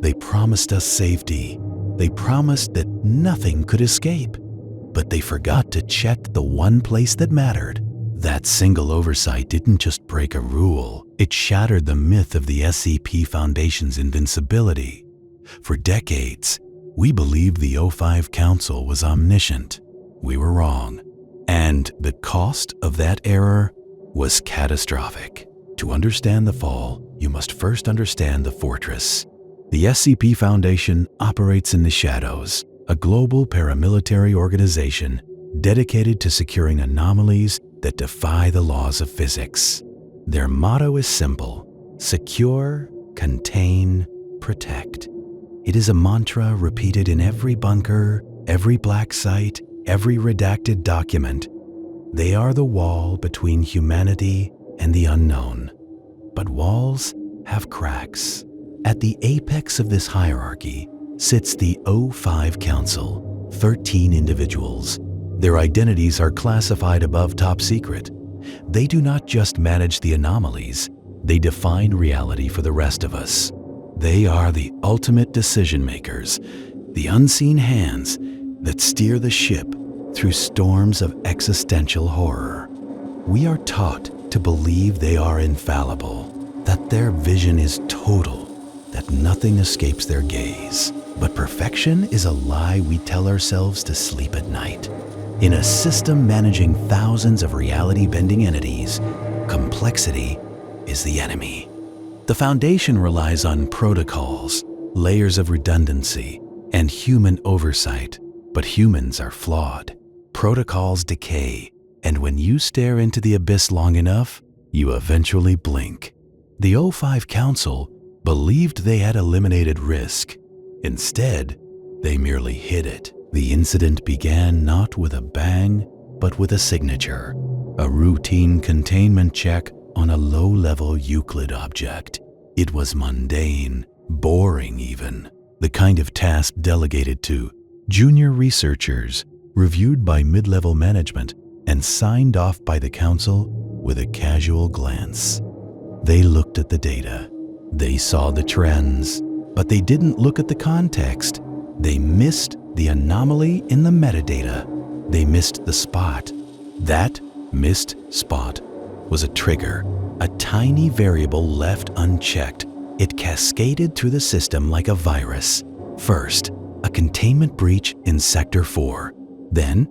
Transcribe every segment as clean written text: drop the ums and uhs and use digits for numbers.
They promised us safety. They promised that nothing could escape. But they forgot to check the one place that mattered. That single oversight didn't just break a rule, it shattered the myth of the SCP Foundation's invincibility. For decades, we believed the O5 Council was omniscient. We were wrong. And the cost of that error was catastrophic. To understand the fall, you must first understand the fortress. The SCP Foundation operates in the shadows, a global paramilitary organization dedicated to securing anomalies that defy the laws of physics. Their motto is simple: secure, contain, protect. It is a mantra repeated in every bunker, every black site, every redacted document. They are the wall between humanity and the unknown. But walls have cracks. At the apex of this hierarchy sits the O5 Council, 13 individuals. Their identities are classified above top secret. They do not just manage the anomalies, they define reality for the rest of us. They are the ultimate decision makers, the unseen hands that steer the ship through storms of existential horror. We are taught to believe they are infallible, that their vision is total, that nothing escapes their gaze. But perfection is a lie we tell ourselves to sleep at night. In a system managing thousands of reality-bending entities, complexity is the enemy. The Foundation relies on protocols, layers of redundancy, and human oversight. But humans are flawed. Protocols decay, and when you stare into the abyss long enough, you eventually blink. The O5 Council believed they had eliminated risk. Instead, they merely hid it. The incident began not with a bang, but with a signature, a routine containment check on a low-level Euclid object. It was mundane, boring even, the kind of task delegated to junior researchers, reviewed by mid-level management, and signed off by the Council with a casual glance. They looked at the data. They saw the trends, but they didn't look at the context. They missed the anomaly in the metadata. They missed the spot. That missed spot was a trigger, a tiny variable left unchecked. It cascaded through the system like a virus. First, a containment breach in Sector 4. Then,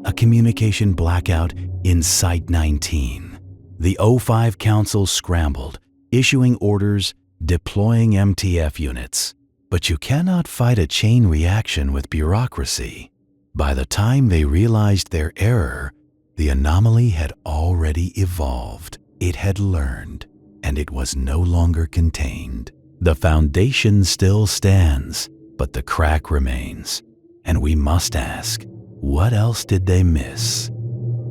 a communication blackout in Site 19. The O5 Council scrambled, issuing orders, deploying MTF units. But you cannot fight a chain reaction with bureaucracy. By the time they realized their error, the anomaly had already evolved. It had learned, and it was no longer contained. The foundation still stands, but the crack remains. And we must ask, what else did they miss?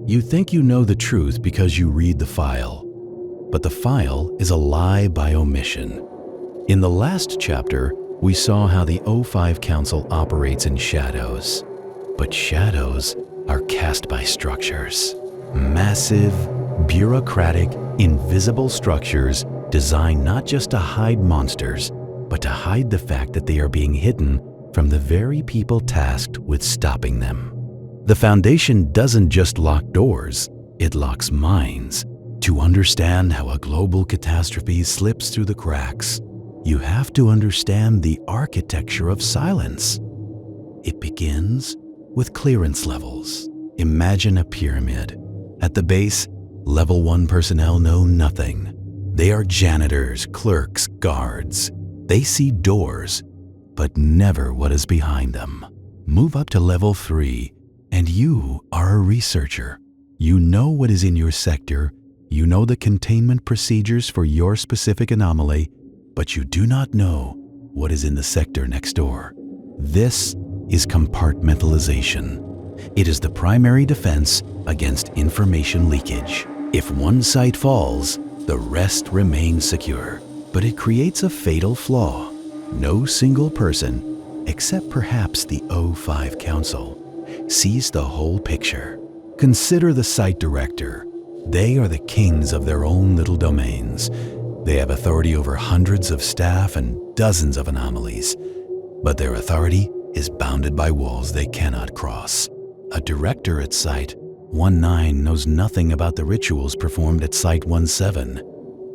You think you know the truth because you read the file, but the file is a lie by omission. In the last chapter, we saw how the O5 Council operates in shadows. But shadows are cast by structures. Massive, bureaucratic, invisible structures designed not just to hide monsters, but to hide the fact that they are being hidden from the very people tasked with stopping them. The Foundation doesn't just lock doors, it locks minds. To understand how a global catastrophe slips through the cracks, you have to understand the architecture of silence. It begins with clearance levels. Imagine a pyramid. At the base, Level 1 personnel know nothing. They are janitors, clerks, guards. They see doors, but never what is behind them. Move up to Level 3, and you are a researcher. You know what is in your sector, you know the containment procedures for your specific anomaly, but you do not know what is in the sector next door. This is compartmentalization. It is the primary defense against information leakage. If one site falls, the rest remain secure. But it creates a fatal flaw. No single person, except perhaps the O5 Council, sees the whole picture. Consider the site director. They are the kings of their own little domains. They have authority over hundreds of staff and dozens of anomalies, but their authority is bounded by walls they cannot cross. A director at Site-19 knows nothing about the rituals performed at Site-17.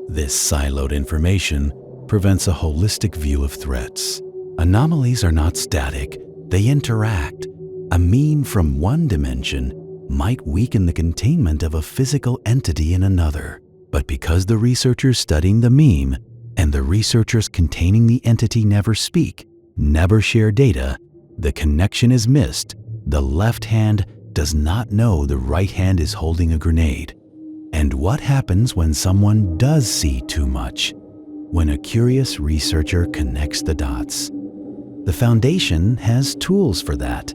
This siloed information prevents a holistic view of threats. Anomalies are not static, they interact. A meme from one dimension might weaken the containment of a physical entity in another. But because the researchers studying the meme and the researchers containing the entity never speak, never share data, the connection is missed. The left hand does not know the right hand is holding a grenade. And what happens when someone does see too much? When a curious researcher connects the dots. The Foundation has tools for that.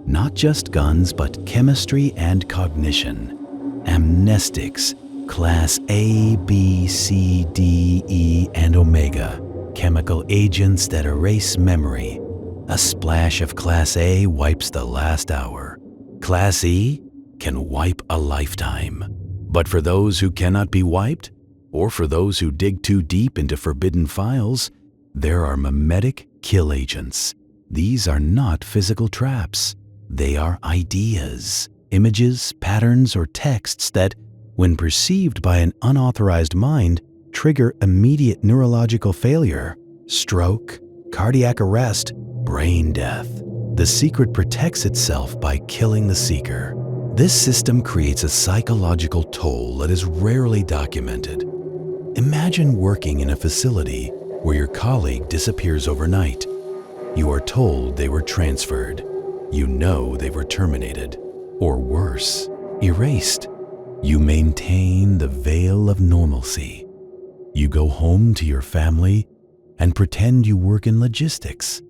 Not just guns, but chemistry and cognition. Amnestics, Class A, B, C, D, E, and Omega. Chemical agents that erase memory. A splash of Class A wipes the last hour. Class E can wipe a lifetime. But for those who cannot be wiped, or for those who dig too deep into forbidden files, there are mimetic kill agents. These are not physical traps. They are ideas, images, patterns, or texts that, when perceived by an unauthorized mind, trigger immediate neurological failure, stroke, cardiac arrest, brain death. The secret protects itself by killing the seeker. This system creates a psychological toll that is rarely documented. Imagine working in a facility where your colleague disappears overnight. You are told they were transferred. You know they were terminated, or worse, erased. You maintain the veil of normalcy. You go home to your family and pretend you work in logistics.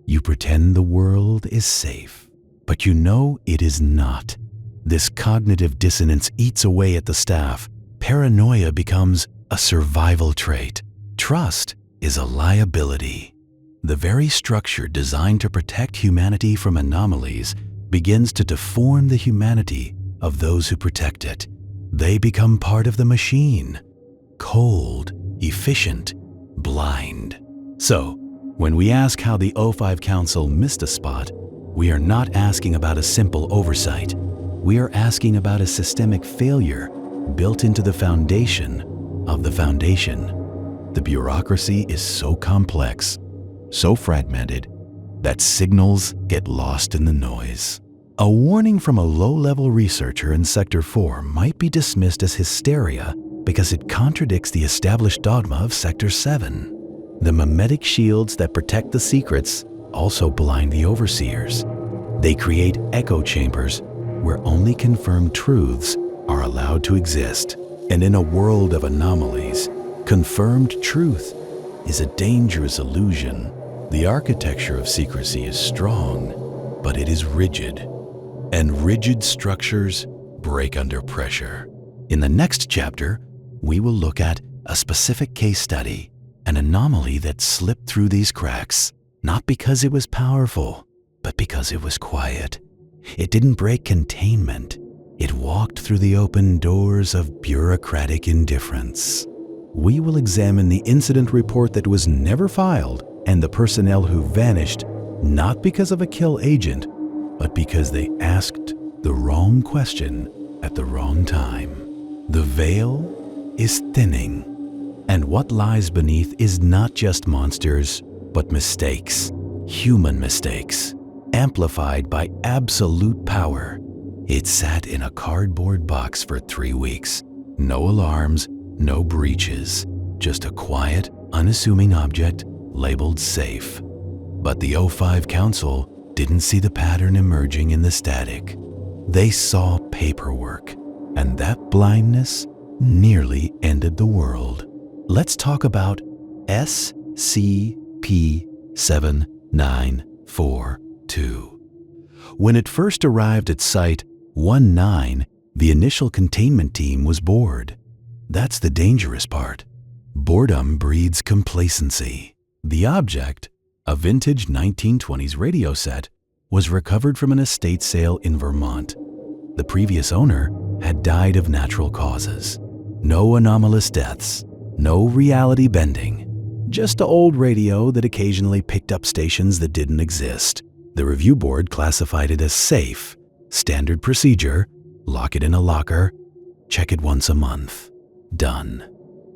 You pretend the world is safe, but you know it is not. This cognitive dissonance eats away at the staff. Paranoia becomes a survival trait. Trust is a liability. The very structure designed to protect humanity from anomalies begins to deform the humanity of those who protect it. They become part of the machine, cold, efficient, blind. So, when we ask how the O5 Council missed a spot, we are not asking about a simple oversight. We are asking about a systemic failure built into the foundation of the foundation. The bureaucracy is so complex, so fragmented, that signals get lost in the noise. A warning from a low-level researcher in Sector 4 might be dismissed as hysteria because it contradicts the established dogma of Sector 7. The mimetic shields that protect the secrets also blind the overseers. They create echo chambers where only confirmed truths are allowed to exist. And in a world of anomalies, confirmed truth is a dangerous illusion. The architecture of secrecy is strong, but it is rigid. And rigid structures break under pressure. In the next chapter, we will look at a specific case study, an anomaly that slipped through these cracks, not because it was powerful, but because it was quiet. It didn't break containment. It walked through the open doors of bureaucratic indifference. We will examine the incident report that was never filed and the personnel who vanished, not because of a kill agent, but because they asked the wrong question at the wrong time. The veil is thinning, and what lies beneath is not just monsters, but mistakes, human mistakes, amplified by absolute power. It sat in a cardboard box for 3 weeks. No alarms, no breaches, just a quiet, unassuming object labeled safe. But the O5 Council didn't see the pattern emerging in the static. They saw paperwork, and that blindness nearly ended the world. Let's talk about SCP-7942. When it first arrived at Site-19, the initial containment team was bored. That's the dangerous part. Boredom breeds complacency. The object, a vintage 1920s radio set, was recovered from an estate sale in Vermont. The previous owner had died of natural causes. No anomalous deaths, No reality bending. Just an old radio that occasionally picked up stations that didn't exist. The review board classified it as safe, standard procedure, lock it in a locker, check it once a month. Done.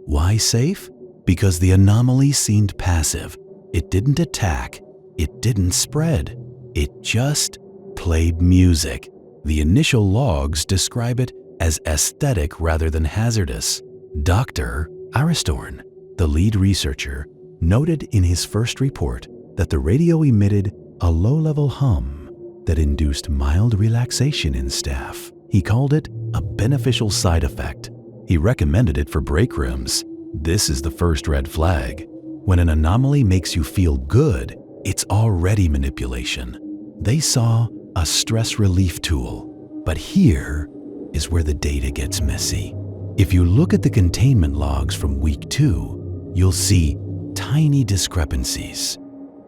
Why safe? Because the anomaly seemed passive. It didn't attack. It didn't spread. It just played music. The initial logs describe it as aesthetic rather than hazardous. Dr. Aristorn, the lead researcher, noted in his first report that the radio emitted a low-level hum that induced mild relaxation in staff. He called it a beneficial side effect. He recommended it for break rooms. This is the first red flag. When an anomaly makes you feel good, it's already manipulation. They saw a stress relief tool, but here is where the data gets messy. If you look at the containment logs from week 2, you'll see tiny discrepancies.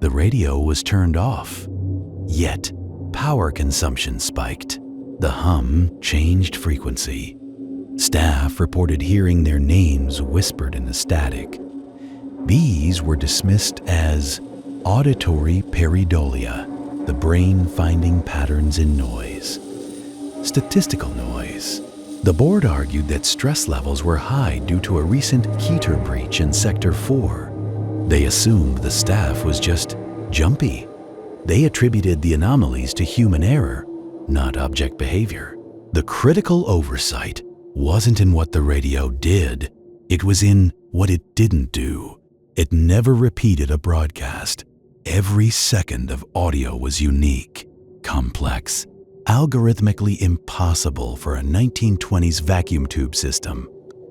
The radio was turned off, yet power consumption spiked. The hum changed frequency. Staff reported hearing their names whispered in the static. These were dismissed as auditory pareidolia, the brain finding patterns in noise. Statistical noise. The board argued that stress levels were high due to a recent heater breach in Sector 4. They assumed the staff was just jumpy. They attributed the anomalies to human error, not object behavior. The critical oversight wasn't in what the radio did, it was in what it didn't do. It never repeated a broadcast. Every second of audio was unique, complex, algorithmically impossible for a 1920s vacuum tube system.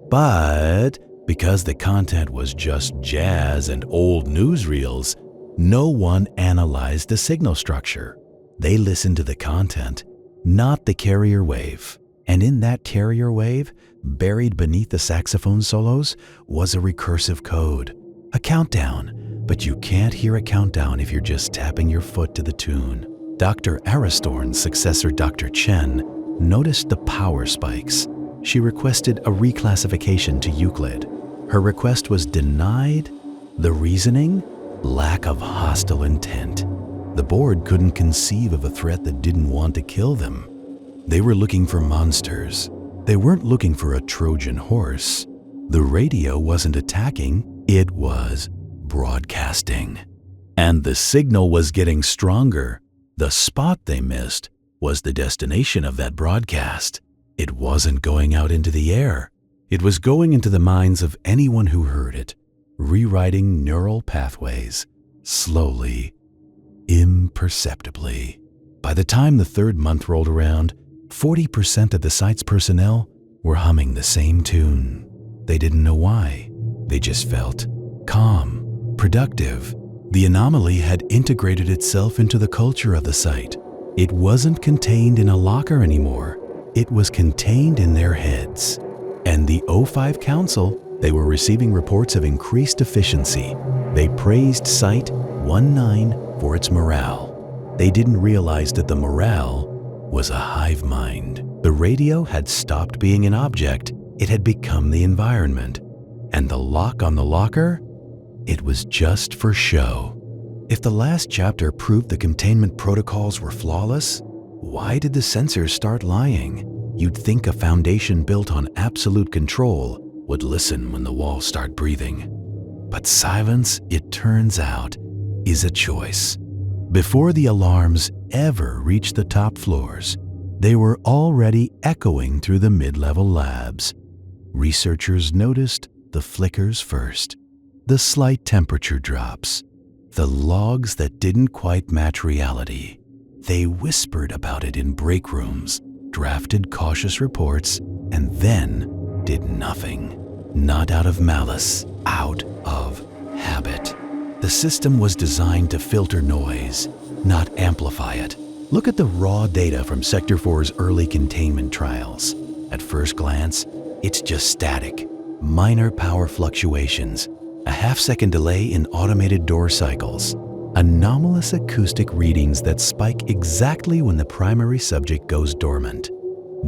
But because the content was just jazz and old newsreels, no one analyzed the signal structure. They listened to the content, not the carrier wave. And in that carrier wave, buried beneath the saxophone solos, was a recursive code, a countdown. But you can't hear a countdown if you're just tapping your foot to the tune. Dr. Aristorn's successor, Dr. Chen, noticed the power spikes. She requested a reclassification to Euclid. Her request was denied. The reasoning? Lack of hostile intent. The board couldn't conceive of a threat that didn't want to kill them. They were looking for monsters. They weren't looking for a Trojan horse. The radio wasn't attacking, it was broadcasting. And the signal was getting stronger. The spot they missed was the destination of that broadcast. It wasn't going out into the air. It was going into the minds of anyone who heard it, rewriting neural pathways, slowly, imperceptibly. By the time the third month rolled around, 40% of the site's personnel were humming the same tune. They didn't know why. They just felt calm, productive. The anomaly had integrated itself into the culture of the site. It wasn't contained in a locker anymore. It was contained in their heads. And the O5 Council, they were receiving reports of increased efficiency. They praised Site 19 for its morale. They didn't realize that the morale was a hive mind. The radio had stopped being an object. It had become the environment. And the lock on the locker? It was just for show. If the last chapter proved the containment protocols were flawless, why did the censors start lying? You'd think a foundation built on absolute control would listen when the walls start breathing. But silence, it turns out, is a choice. Before the alarms ever reached the top floors, they were already echoing through the mid-level labs. Researchers noticed the flickers first, the slight temperature drops, the logs that didn't quite match reality. They whispered about it in break rooms, drafted cautious reports, and then did nothing. Not out of malice, out of habit. The system was designed to filter noise, not amplify it. Look at the raw data from Sector 4's early containment trials. At first glance, it's just static, minor power fluctuations, a half-second delay in automated door cycles, anomalous acoustic readings that spike exactly when the primary subject goes dormant.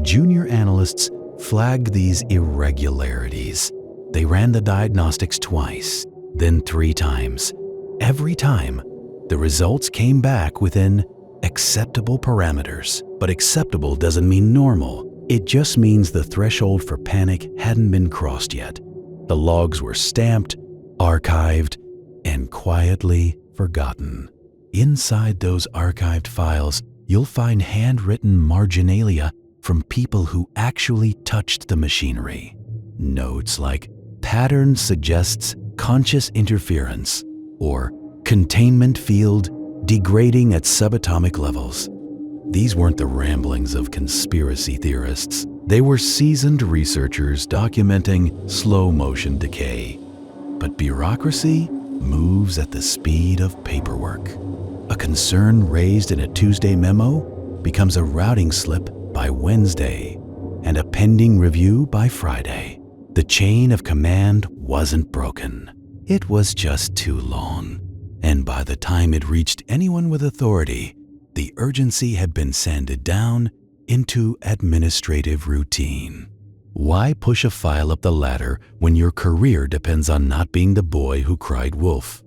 Junior analysts flagged these irregularities. They ran the diagnostics twice, then 3 times. Every time, the results came back within acceptable parameters. But acceptable doesn't mean normal. It just means the threshold for panic hadn't been crossed yet. The logs were stamped, archived, and quietly forgotten. Inside those archived files, you'll find handwritten marginalia from people who actually touched the machinery. Notes like, "Pattern suggests conscious interference," or "Containment field degrading at subatomic levels." These weren't the ramblings of conspiracy theorists. They were seasoned researchers documenting slow-motion decay. But bureaucracy moves at the speed of paperwork. A concern raised in a Tuesday memo becomes a routing slip by Wednesday and a pending review by Friday. The chain of command wasn't broken. It was just too long. And by the time it reached anyone with authority, the urgency had been sanded down into administrative routine. Why push a file up the ladder when your career depends on not being the boy who cried wolf?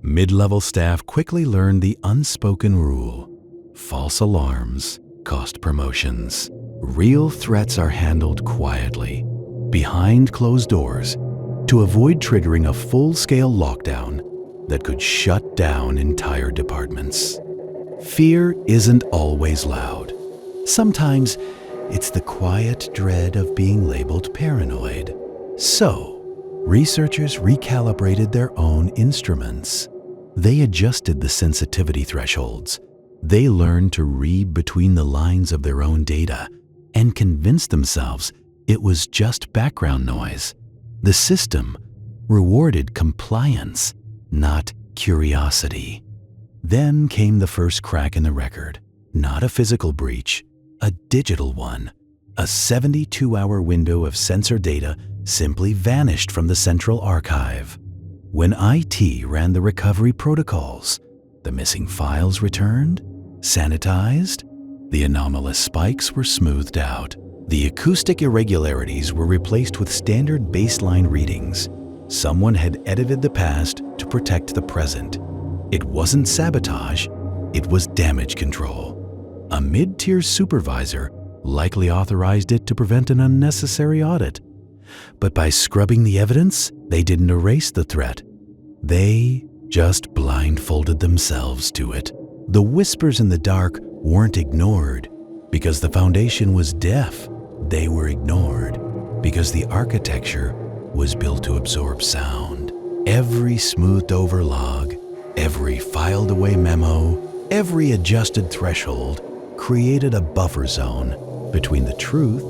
Mid-level staff quickly learned the unspoken rule. False alarms cost promotions. Real threats are handled quietly, behind closed doors, to avoid triggering a full-scale lockdown that could shut down entire departments. Fear isn't always loud. Sometimes it's the quiet dread of being labeled paranoid. So, researchers recalibrated their own instruments. They adjusted the sensitivity thresholds. They learned to read between the lines of their own data and convinced themselves it was just background noise. The system rewarded compliance, not curiosity. Then came the first crack in the record. Not a physical breach, a digital one. A 72-hour window of sensor data simply vanished from the central archive. When IT ran the recovery protocols, the missing files returned, sanitized, the anomalous spikes were smoothed out. The acoustic irregularities were replaced with standard baseline readings. Someone had edited the past to protect the present. It wasn't sabotage, it was damage control. A mid-tier supervisor likely authorized it to prevent an unnecessary audit. But by scrubbing the evidence, they didn't erase the threat. They just blindfolded themselves to it. The whispers in the dark weren't ignored because the foundation was deaf. They were ignored because the architecture was built to absorb sound. Every smoothed over log, every filed away memo, every adjusted threshold created a buffer zone between the truth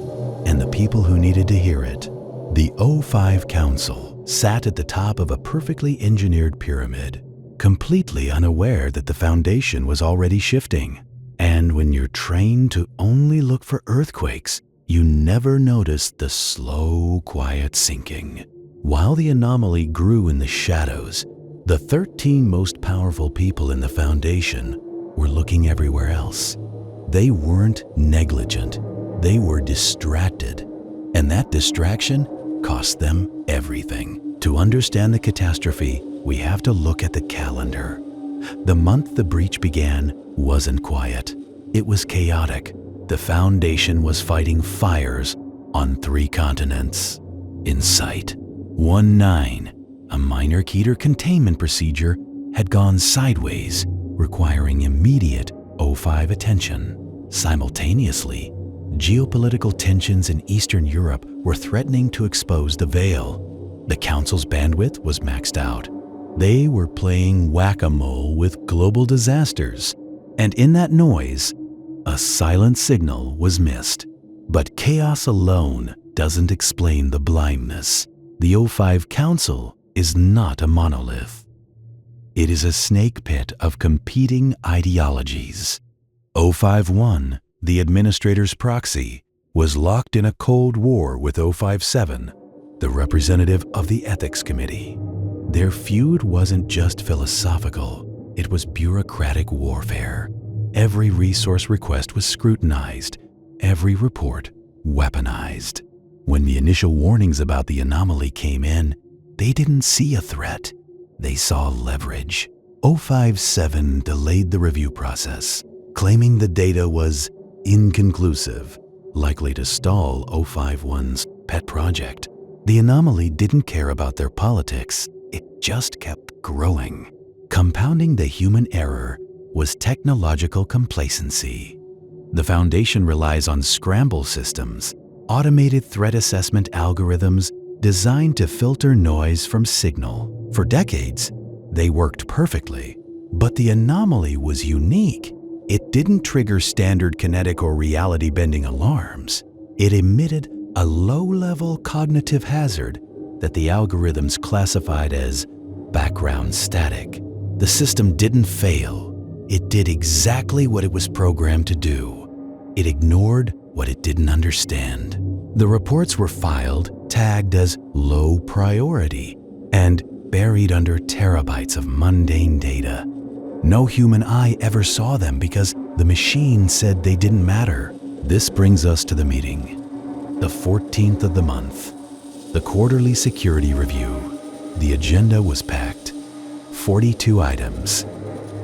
and the people who needed to hear it. The O5 Council sat at the top of a perfectly engineered pyramid, completely unaware that the foundation was already shifting. And when you're trained to only look for earthquakes, you never notice the slow, quiet sinking. While the anomaly grew in the shadows, the 13 most powerful people in the foundation were looking everywhere else. They weren't negligent, they were distracted. And that distraction cost them everything. To understand the catastrophe, we have to look at the calendar. The month the breach began wasn't quiet. It was chaotic. The foundation was fighting fires on 3 continents. In sight, 1-9, a minor Keter containment procedure, had gone sideways, requiring immediate O5 attention. Simultaneously, geopolitical tensions in Eastern Europe were threatening to expose the veil. The Council's bandwidth was maxed out. They were playing whack-a-mole with global disasters, and in that noise, a silent signal was missed. But chaos alone doesn't explain the blindness. The O5 Council is not a monolith. It is a snake pit of competing ideologies. O5-1, the administrator's proxy, was locked in a cold war with O5-7, the representative of the Ethics Committee. Their feud wasn't just philosophical, it was bureaucratic warfare. Every resource request was scrutinized, every report weaponized. When the initial warnings about the anomaly came in, they didn't see a threat. They saw leverage. 057 delayed the review process, claiming the data was inconclusive, likely to stall 051's pet project. The anomaly didn't care about their politics. It just kept growing. Compounding the human error was technological complacency. The Foundation relies on scramble systems, automated threat assessment algorithms designed to filter noise from signal. For decades, they worked perfectly, but the anomaly was unique. It didn't trigger standard kinetic or reality-bending alarms. It emitted a low-level cognitive hazard that the algorithms classified as background static. The system didn't fail. It did exactly what it was programmed to do. It ignored what it didn't understand. The reports were filed, tagged as low priority, and buried under terabytes of mundane data. No human eye ever saw them because the machine said they didn't matter. This brings us to the meeting. The 14th of the month, the quarterly security review. The agenda was packed. 42 items.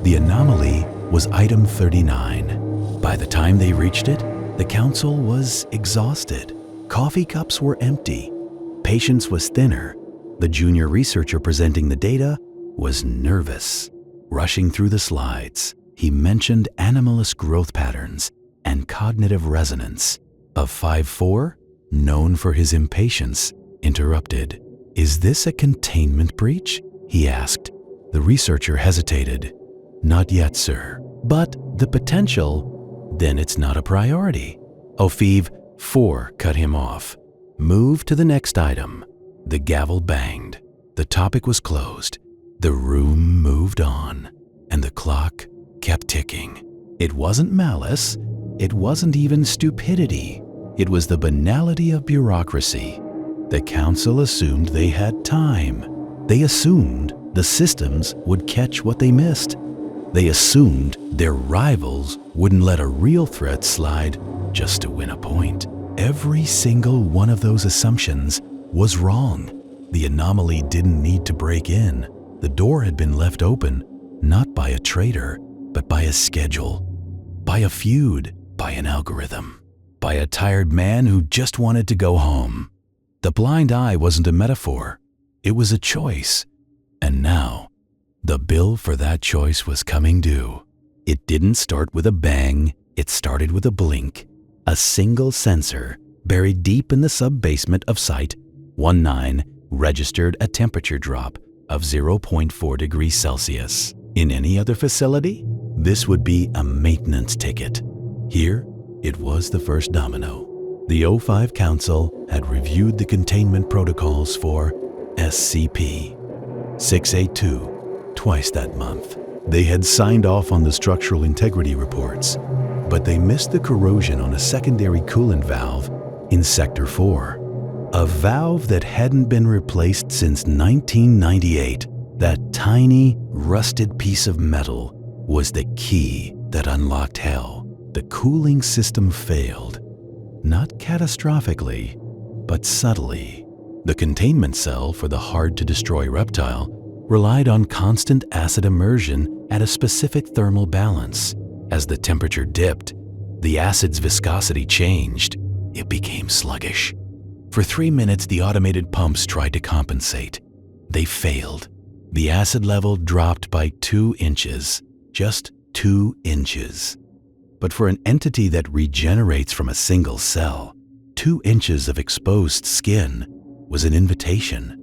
The anomaly was item 39. By the time they reached it, the council was exhausted. Coffee cups were empty. Patience was thinner. The junior researcher presenting the data was nervous. Rushing through the slides, he mentioned anomalous growth patterns and cognitive resonance. Of 5-4, known for his impatience, interrupted. "Is this a containment breach?" he asked. The researcher hesitated. "Not yet, sir. But the potential, then it's not a priority." Ofiv 4 cut him off. "Move to the next item." The gavel banged. The topic was closed. The room moved on, and the clock kept ticking. It wasn't malice. It wasn't even stupidity. It was the banality of bureaucracy. The council assumed they had time. They assumed the systems would catch what they missed. They assumed their rivals wouldn't let a real threat slide just to win a point. Every single one of those assumptions was wrong. The anomaly didn't need to break in. The door had been left open, not by a traitor, but by a schedule, by a feud, by an algorithm, by a tired man who just wanted to go home. The blind eye wasn't a metaphor. It was a choice. And now, the bill for that choice was coming due. It didn't start with a bang. It started with a blink. A single sensor buried deep in the sub-basement of Site 19 registered a temperature drop of 0.4 degrees Celsius. In any other facility, this would be a maintenance ticket. Here, it was the first domino. The O5 Council had reviewed the containment protocols for SCP-682 twice that month. They had signed off on the structural integrity reports, but they missed the corrosion on a secondary coolant valve in Sector 4. A valve that hadn't been replaced since 1998. That tiny, rusted piece of metal was the key that unlocked hell. The cooling system failed. Not catastrophically, but subtly. The containment cell for the hard-to-destroy reptile relied on constant acid immersion at a specific thermal balance. As the temperature dipped, the acid's viscosity changed. It became sluggish. For 3 minutes, the automated pumps tried to compensate. They failed. The acid level dropped by 2 inches. Just 2 inches. But for an entity that regenerates from a single cell, 2 inches of exposed skin was an invitation.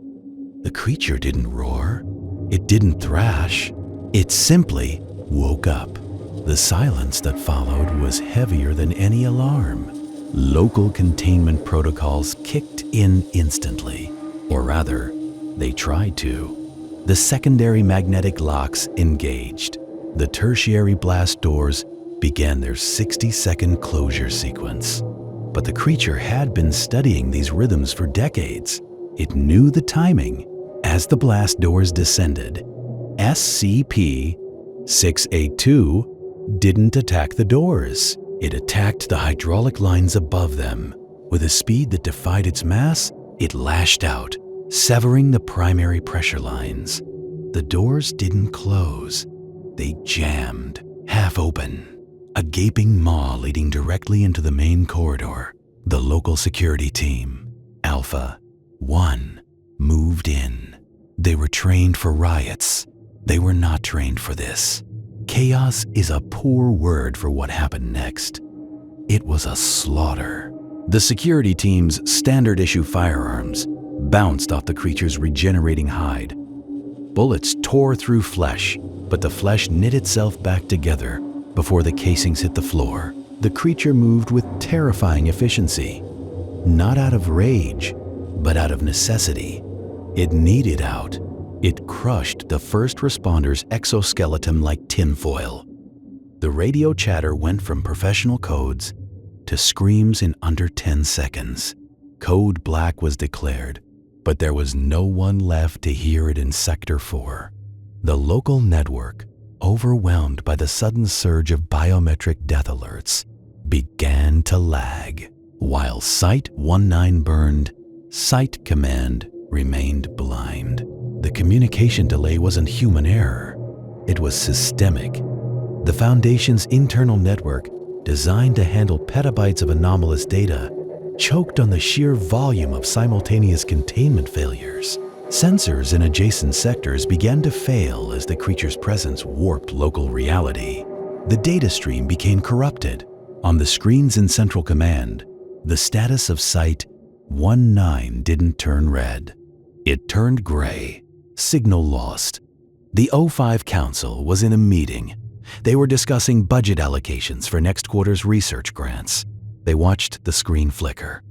The creature didn't roar. It didn't thrash. It simply woke up. The silence that followed was heavier than any alarm. Local containment protocols kicked in instantly. Or rather, they tried to. The secondary magnetic locks engaged. The tertiary blast doors began their 60-second closure sequence. But the creature had been studying these rhythms for decades. It knew the timing. As the blast doors descended, SCP-682 didn't attack the doors. It attacked the hydraulic lines above them. With a speed that defied its mass, it lashed out, severing the primary pressure lines. The doors didn't close. They jammed, half open. A gaping maw leading directly into the main corridor. The local security team, Alpha 1, moved in. They were trained for riots. They were not trained for this. Chaos is a poor word for what happened next. It was a slaughter. The security team's standard-issue firearms bounced off the creature's regenerating hide. Bullets tore through flesh, but the flesh knit itself back together before the casings hit the floor. The creature moved with terrifying efficiency, not out of rage, but out of necessity. It needed out. It crushed the first responder's exoskeleton like tinfoil. The radio chatter went from professional codes to screams in under 10 seconds. Code Black was declared, but there was no one left to hear it in Sector 4. The local network, overwhelmed by the sudden surge of biometric death alerts, began to lag. While Site 19 burned, Site Command remained blind. The communication delay wasn't human error. It was systemic. The Foundation's internal network, designed to handle petabytes of anomalous data, choked on the sheer volume of simultaneous containment failures. Sensors in adjacent sectors began to fail as the creature's presence warped local reality. The data stream became corrupted. On the screens in Central Command, the status of Site 19 didn't turn red. It turned gray. Signal lost. The O5 Council was in a meeting. They were discussing budget allocations for next quarter's research grants. They watched the screen flicker.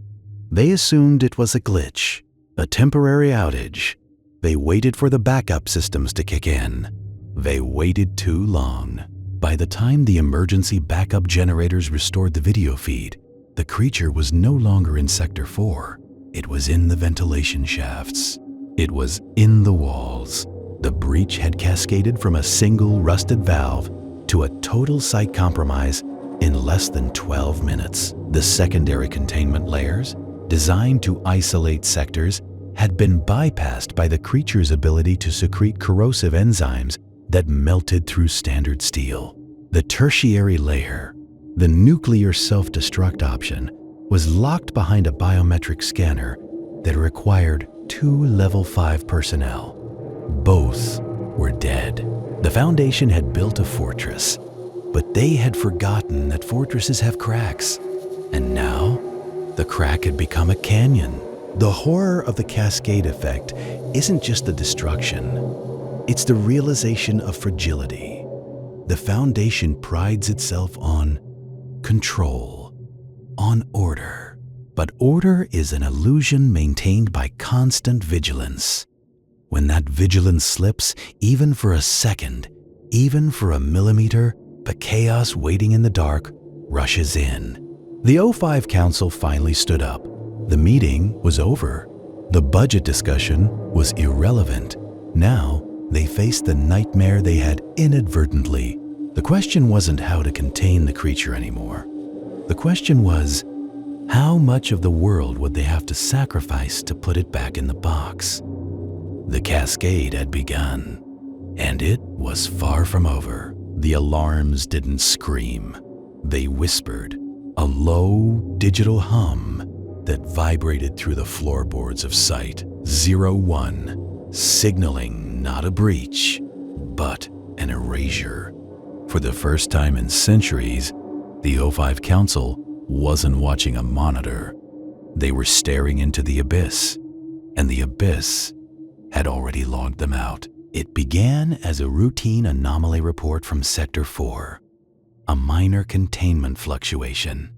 They assumed it was a glitch, a temporary outage. They waited for the backup systems to kick in. They waited too long. By the time the emergency backup generators restored the video feed, the creature was no longer in Sector 4. It was in the ventilation shafts. It was in the walls. The breach had cascaded from a single rusted valve to a total site compromise in less than 12 minutes. The secondary containment layers, designed to isolate sectors, had been bypassed by the creature's ability to secrete corrosive enzymes that melted through standard steel. The tertiary layer, the nuclear self-destruct option, was locked behind a biometric scanner that required 2 Level 5 personnel. Both were dead. The Foundation had built a fortress, but they had forgotten that fortresses have cracks. And now, the crack had become a canyon. The horror of the Cascade effect isn't just the destruction, it's the realization of fragility. The Foundation prides itself on control, on order. But order is an illusion maintained by constant vigilance. When that vigilance slips, even for a second, even for a millimeter, the chaos waiting in the dark rushes in. The O5 Council finally stood up. The meeting was over. The budget discussion was irrelevant. Now, they faced the nightmare they had inadvertently. The question wasn't how to contain the creature anymore. The question was, how much of the world would they have to sacrifice to put it back in the box? The cascade had begun, and it was far from over. The alarms didn't scream. They whispered, a low digital hum that vibrated through the floorboards of Site 01, signaling not a breach, but an erasure. For the first time in centuries, the O5 Council wasn't watching a monitor. They were staring into the abyss, and the abyss had already logged them out. It began as a routine anomaly report from Sector 4, a minor containment fluctuation,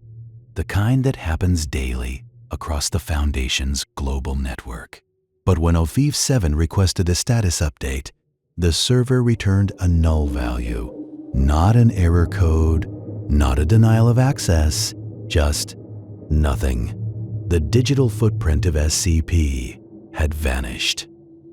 the kind that happens daily across the Foundation's global network. But when OFIV 7 requested a status update, the server returned a null value, not an error code, not a denial of access, just nothing. The digital footprint of SCP had vanished,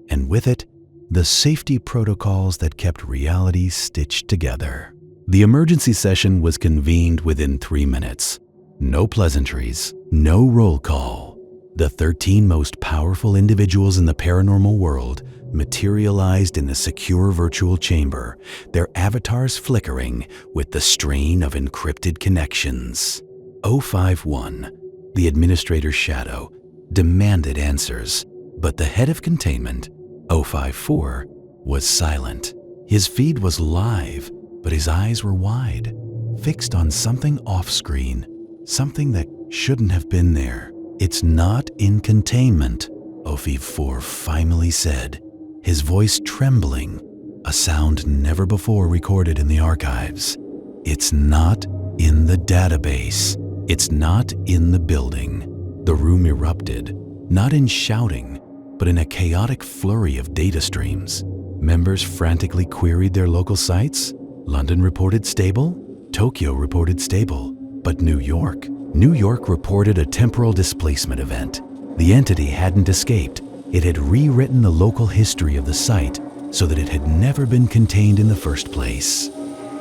and with it, the safety protocols that kept reality stitched together. The emergency session was convened within 3 minutes. No pleasantries, no roll call. The 13 most powerful individuals in the paranormal world materialized in the secure virtual chamber, their avatars flickering with the strain of encrypted connections. 051, the administrator's shadow, demanded answers, but the head of containment, 054, was silent. His feed was live, but his eyes were wide, fixed on something off-screen, something that shouldn't have been there. "It's not in containment," 054 finally said, his voice trembling, a sound never before recorded in the archives. "It's not in the database. It's not in the building." The room erupted, not in shouting, but in a chaotic flurry of data streams. Members frantically queried their local sites. London reported stable, Tokyo reported stable, but New York reported a temporal displacement event. The entity hadn't escaped. It had rewritten the local history of the site so that it had never been contained in the first place.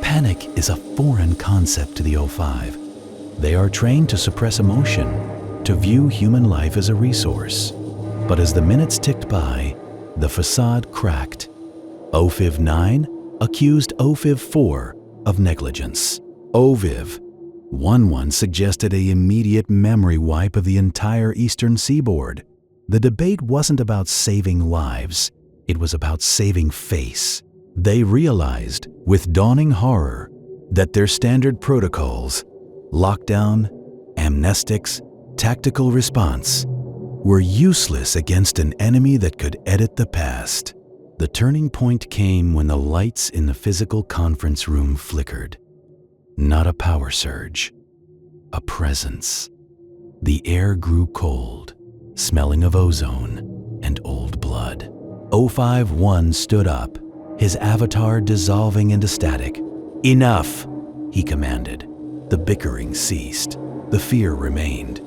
Panic is a foreign concept to the O5. They are trained to suppress emotion, to view human life as a resource. But as the minutes ticked by, the facade cracked. 059 accused 054 of negligence. OVIV 11 suggested an immediate memory wipe of the entire eastern seaboard. The debate wasn't about saving lives, it was about saving face. They realized, with dawning horror, that their standard protocols, lockdown, amnestics, tactical response, were useless against an enemy that could edit the past. The turning point came when the lights in the physical conference room flickered. Not a power surge, a presence. The air grew cold, smelling of ozone and old blood. 051 stood up, his avatar dissolving into static. "Enough," he commanded. The bickering ceased. The fear remained,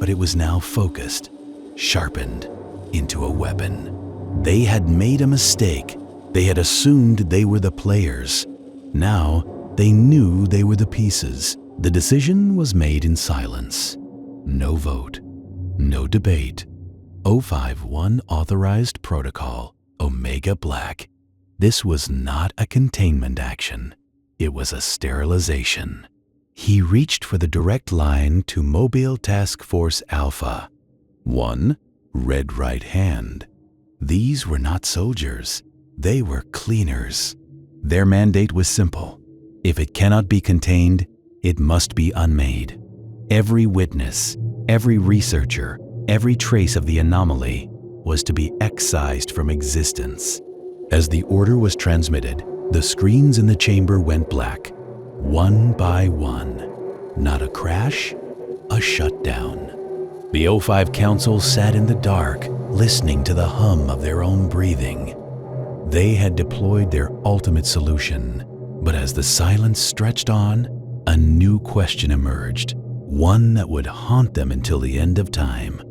but it was now focused, sharpened into a weapon. They had made a mistake. They had assumed they were the players. Now, they knew they were the pieces. The decision was made in silence. No vote, no debate. 051 authorized protocol, Omega Black. This was not a containment action. It was a sterilization. He reached for the direct line to Mobile Task Force Alpha. 1. Red right hand. These were not soldiers. They were cleaners. Their mandate was simple. If it cannot be contained, it must be unmade. Every witness, every researcher, every trace of the anomaly was to be excised from existence. As the order was transmitted, the screens in the chamber went black, one by one. Not a crash, a shutdown. The O5 Council sat in the dark, listening to the hum of their own breathing. They had deployed their ultimate solution, but as the silence stretched on, a new question emerged, one that would haunt them until the end of time.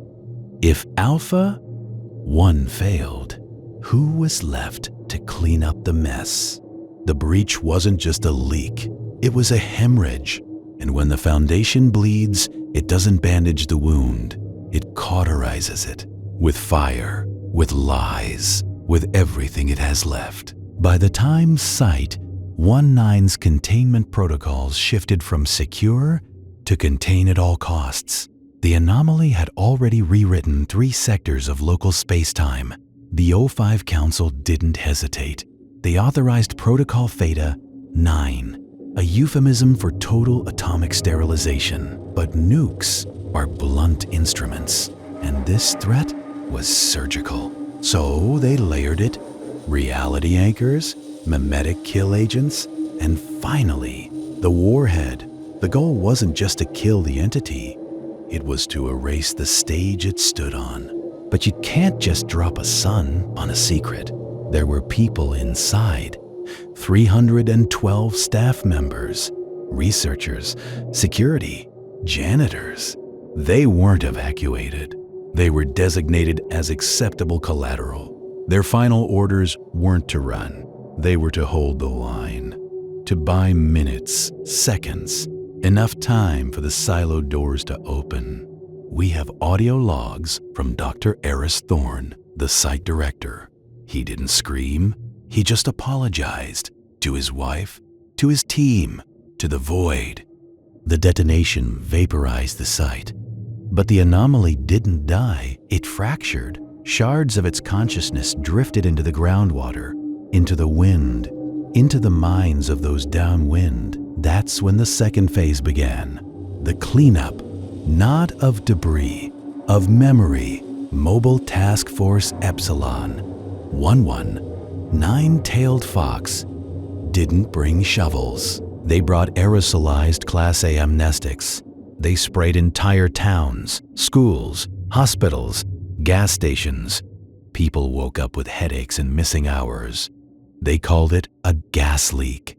If Alpha 1 failed, who was left to clean up the mess? The breach wasn't just a leak, it was a hemorrhage. And when the foundation bleeds, it doesn't bandage the wound, it cauterizes it with fire, with lies, with everything it has left. By the time Site 19's containment protocols shifted from secure to contain at all costs, the anomaly had already rewritten 3 sectors of local space-time. The O5 Council didn't hesitate. They authorized Protocol Theta 9, a euphemism for total atomic sterilization. But nukes are blunt instruments, and this threat was surgical. So they layered it: reality anchors, mimetic kill agents, and finally, the warhead. The goal wasn't just to kill the entity, it was to erase the stage it stood on. But you can't just drop a sun on a secret. There were people inside. 312 staff members, researchers, security, janitors. They weren't evacuated. They were designated as acceptable collateral. Their final orders weren't to run. They were to hold the line, to buy minutes, seconds, Enough time for the siloed doors to open. We have audio logs from Dr. Eris Thorne, the site director. He didn't scream, he just apologized to his wife, to his team, to the void. The detonation vaporized the site, but the anomaly didn't die, it fractured. Shards of its consciousness drifted into the groundwater, into the wind, into the minds of those downwind. That's when the second phase began. The cleanup, not of debris, of memory. Mobile Task Force Epsilon 1-1, nine-tailed fox, didn't bring shovels. They brought aerosolized Class A amnestics. They sprayed entire towns, schools, hospitals, gas stations. People woke up with headaches and missing hours. They called it a gas leak,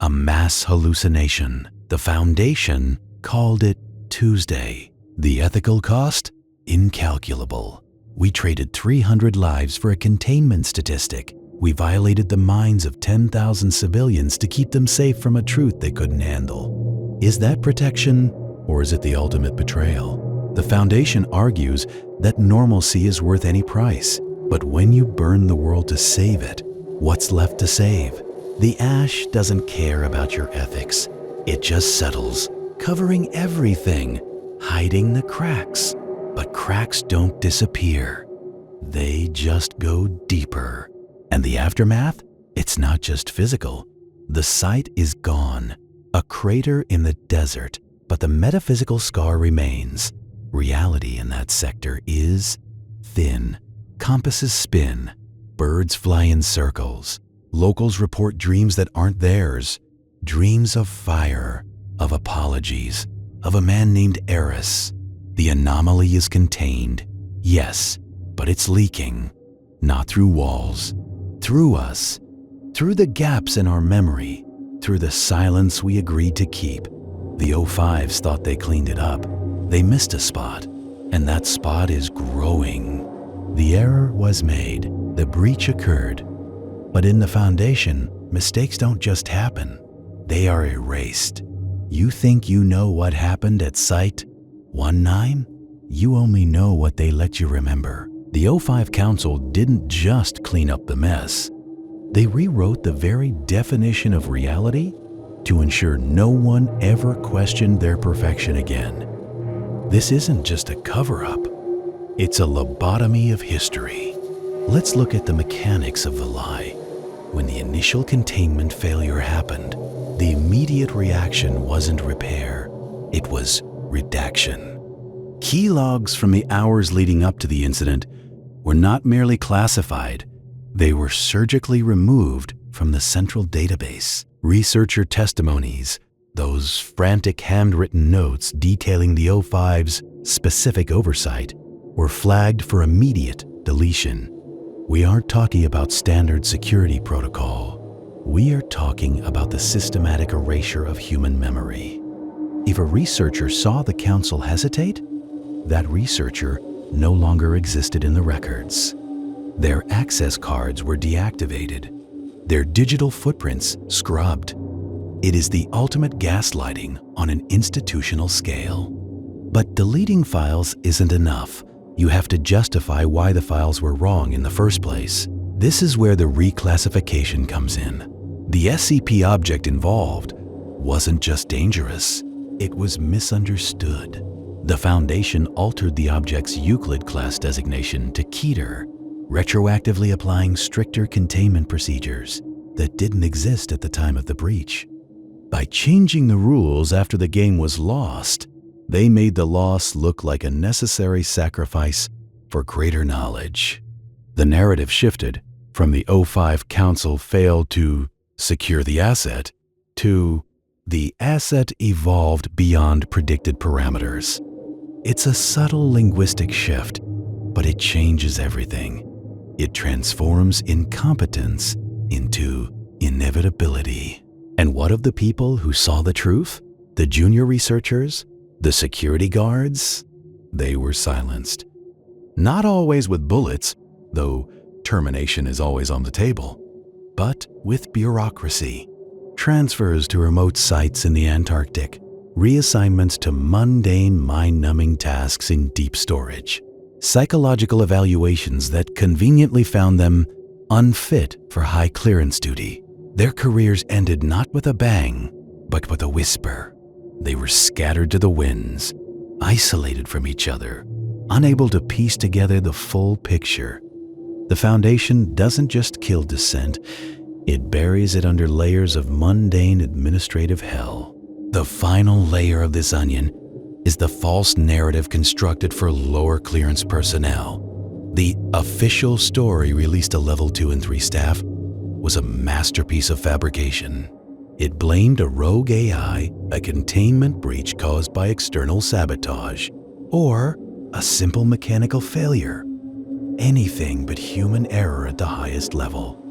a mass hallucination. The Foundation called it Tuesday. The ethical cost? Incalculable. We traded 300 lives for a containment statistic. We violated the minds of 10,000 civilians to keep them safe from a truth they couldn't handle. Is that protection, or is it the ultimate betrayal? The Foundation argues that normalcy is worth any price. But when you burn the world to save it, what's left to save? The ash doesn't care about your ethics. It just settles, covering everything, hiding the cracks. But cracks don't disappear. They just go deeper. And the aftermath? It's not just physical. The site is gone, a crater in the desert, but the metaphysical scar remains. Reality in that sector is thin. Compasses spin. Birds fly in circles. Locals report dreams that aren't theirs. Dreams of fire, of apologies, of a man named Eris. The anomaly is contained, yes, but it's leaking. Not through walls. Through us. Through the gaps in our memory. Through the silence we agreed to keep. The 05s thought they cleaned it up. They missed a spot, and that spot is growing. The error was made. The breach occurred. But in the Foundation, mistakes don't just happen. They are erased. You think you know what happened at Site 19? You only know what they let you remember. The 05 Council didn't just clean up the mess. They rewrote the very definition of reality to ensure no one ever questioned their perfection again. This isn't just a cover-up. It's a lobotomy of history. Let's look at the mechanics of the lie. When the initial containment failure happened, the immediate reaction wasn't repair. It was redaction. Key logs from the hours leading up to the incident were not merely classified, they were surgically removed from the central database. Researcher testimonies, those frantic handwritten notes detailing the 05's specific oversight, were flagged for immediate deletion. We aren't talking about standard security protocol. We are talking about the systematic erasure of human memory. If a researcher saw the council hesitate, that researcher no longer existed in the records. Their access cards were deactivated, their digital footprints scrubbed. It is the ultimate gaslighting on an institutional scale. But deleting files isn't enough. You have to justify why the files were wrong in the first place. This is where the reclassification comes in. The SCP object involved wasn't just dangerous, it was misunderstood. The Foundation altered the object's Euclid class designation to Keter, retroactively applying stricter containment procedures that didn't exist at the time of the breach. By changing the rules after the game was lost, they made the loss look like a necessary sacrifice for greater knowledge. The narrative shifted from the 05 Council failed to secure the asset to the asset evolved beyond predicted parameters. It's a subtle linguistic shift, but it changes everything. It transforms incompetence into inevitability. And what of the people who saw the truth? The junior researchers? The security guards? They were silenced. Not always with bullets, though termination is always on the table, but with bureaucracy. Transfers to remote sites in the Antarctic, reassignments to mundane, mind-numbing tasks in deep storage, psychological evaluations that conveniently found them unfit for high clearance duty. Their careers ended not with a bang, but with a whisper. They were scattered to the winds, isolated from each other, unable to piece together the full picture. The Foundation doesn't just kill dissent, it buries it under layers of mundane administrative hell. The final layer of this onion is the false narrative constructed for lower clearance personnel. The official story released to Level 2 and 3 staff was a masterpiece of fabrication. It blamed a rogue AI, a containment breach caused by external sabotage, or a simple mechanical failure. Anything but human error at the highest level.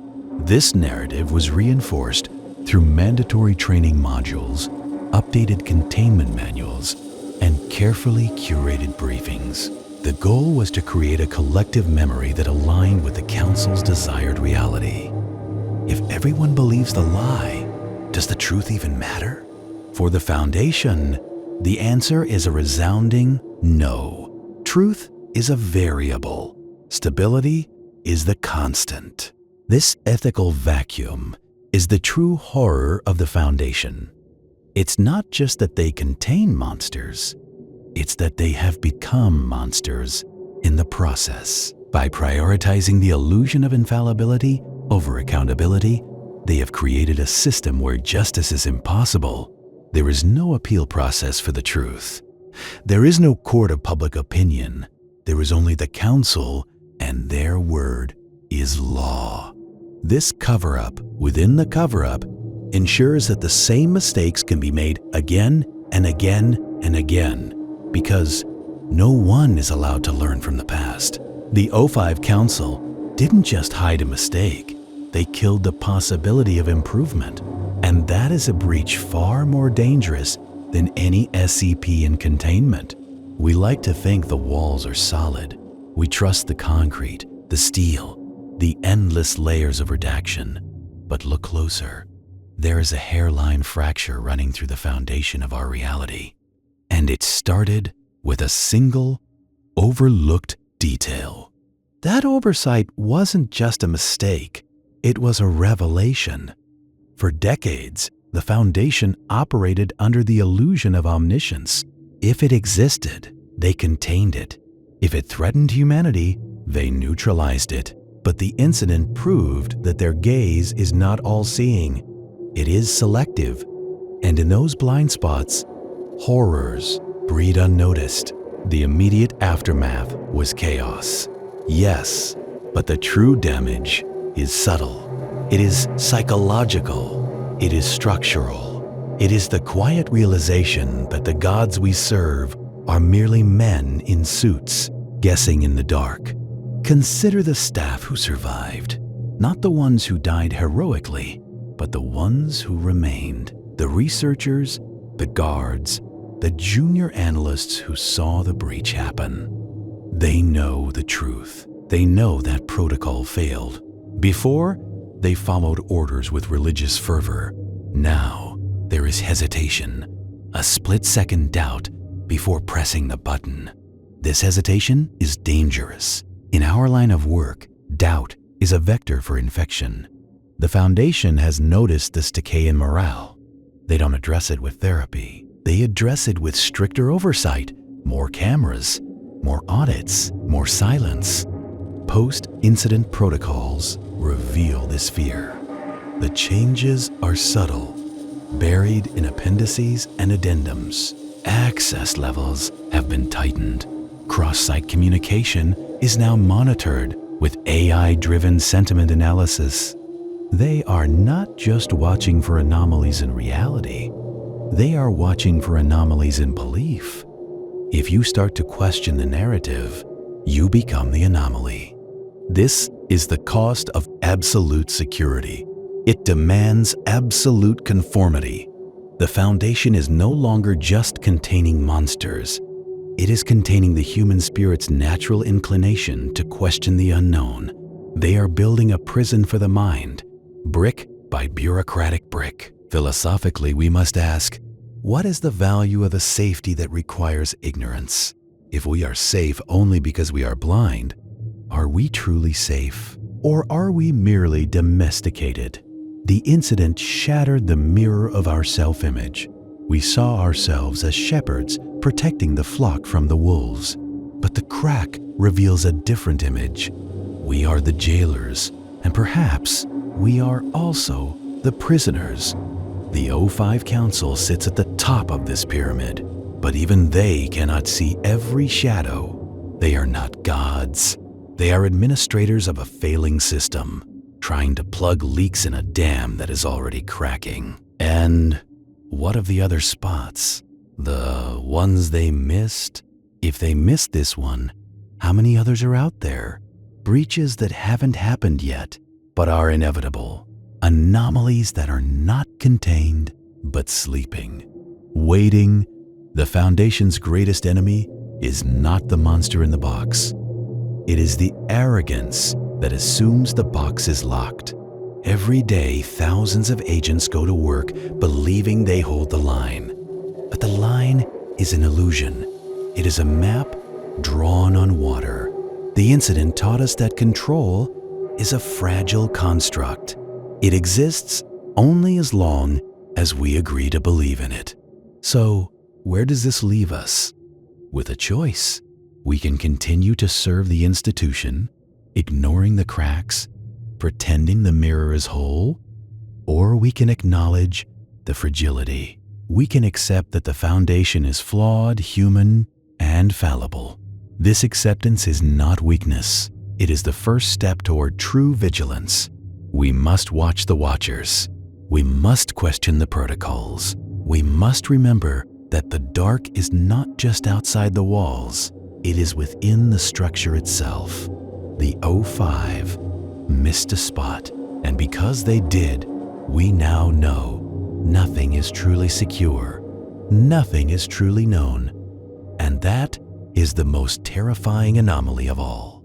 This narrative was reinforced through mandatory training modules, updated containment manuals, and carefully curated briefings. The goal was to create a collective memory that aligned with the Council's desired reality. If everyone believes the lie, does the truth even matter? For the Foundation, the answer is a resounding no. Truth is a variable. Stability is the constant. This ethical vacuum is the true horror of the Foundation. It's not just that they contain monsters, it's that they have become monsters in the process. By prioritizing the illusion of infallibility over accountability, they have created a system where justice is impossible. There is no appeal process for the truth. There is no court of public opinion. There is only the Council, and their word is law. This cover-up within the cover-up ensures that the same mistakes can be made again and again and again, because no one is allowed to learn from the past. The O5 Council didn't just hide a mistake, they killed the possibility of improvement. And that is a breach far more dangerous than any SCP in containment. We like to think the walls are solid. We trust the concrete, the steel, the endless layers of redaction. But look closer. There is a hairline fracture running through the foundation of our reality. And it started with a single, overlooked detail. That oversight wasn't just a mistake, it was a revelation. For decades, the Foundation operated under the illusion of omniscience. If it existed, they contained it. If it threatened humanity, they neutralized it. But the incident proved that their gaze is not all-seeing. It is selective. And in those blind spots, horrors breed unnoticed. The immediate aftermath was chaos. Yes, but the true damage is subtle. It is psychological. It is structural. It is the quiet realization that the gods we serve are merely men in suits, guessing in the dark. Consider the staff who survived. Not the ones who died heroically, but the ones who remained. The researchers, the guards, the junior analysts who saw the breach happen. They know the truth. They know that protocol failed. Before, they followed orders with religious fervor. Now, there is hesitation, a split-second doubt before pressing the button. This hesitation is dangerous. In our line of work, doubt is a vector for infection. The Foundation has noticed this decay in morale. They don't address it with therapy. They address it with stricter oversight, more cameras, more audits, more silence. Post-incident protocols reveal this fear. The changes are subtle, buried in appendices and addendums. Access levels have been tightened. Cross-site communication is now monitored with AI-driven sentiment analysis. They are not just watching for anomalies in reality. They are watching for anomalies in belief. If you start to question the narrative, you become the anomaly. This is the cost of absolute security. It demands absolute conformity. The Foundation is no longer just containing monsters. It is containing the human spirit's natural inclination to question the unknown. They are building a prison for the mind, brick by bureaucratic brick. Philosophically, we must ask, What is the value of the safety that requires ignorance? If we are safe only because we are blind, are we truly safe? Or are we merely domesticated? The incident shattered the mirror of our self-image. We saw ourselves as shepherds protecting the flock from the wolves. But the crack reveals a different image. We are the jailers, and perhaps we are also the prisoners. The O5 Council sits at the top of this pyramid, but even they cannot see every shadow. They are not gods. They are administrators of a failing system, trying to plug leaks in a dam that is already cracking. And what of the other spots? The ones they missed? If they missed this one, how many others are out there? Breaches that haven't happened yet, but are inevitable. Anomalies that are not contained, but sleeping. Waiting. The Foundation's greatest enemy is not the monster in the box. It is the arrogance that assumes the box is locked. Every day, thousands of agents go to work believing they hold the line. But the line is an illusion. It is a map drawn on water. The incident taught us that control is a fragile construct. It exists only as long as we agree to believe in it. So, where does this leave us? With a choice. We can continue to serve the institution, ignoring the cracks, pretending the mirror is whole, or we can acknowledge the fragility. We can accept that the Foundation is flawed, human, and fallible. This acceptance is not weakness. It is the first step toward true vigilance. We must watch the watchers. We must question the protocols. We must remember that the dark is not just outside the walls. It is within the structure itself. The O5 missed a spot, and because they did, we now know nothing is truly secure. Nothing is truly known. And that is the most terrifying anomaly of all.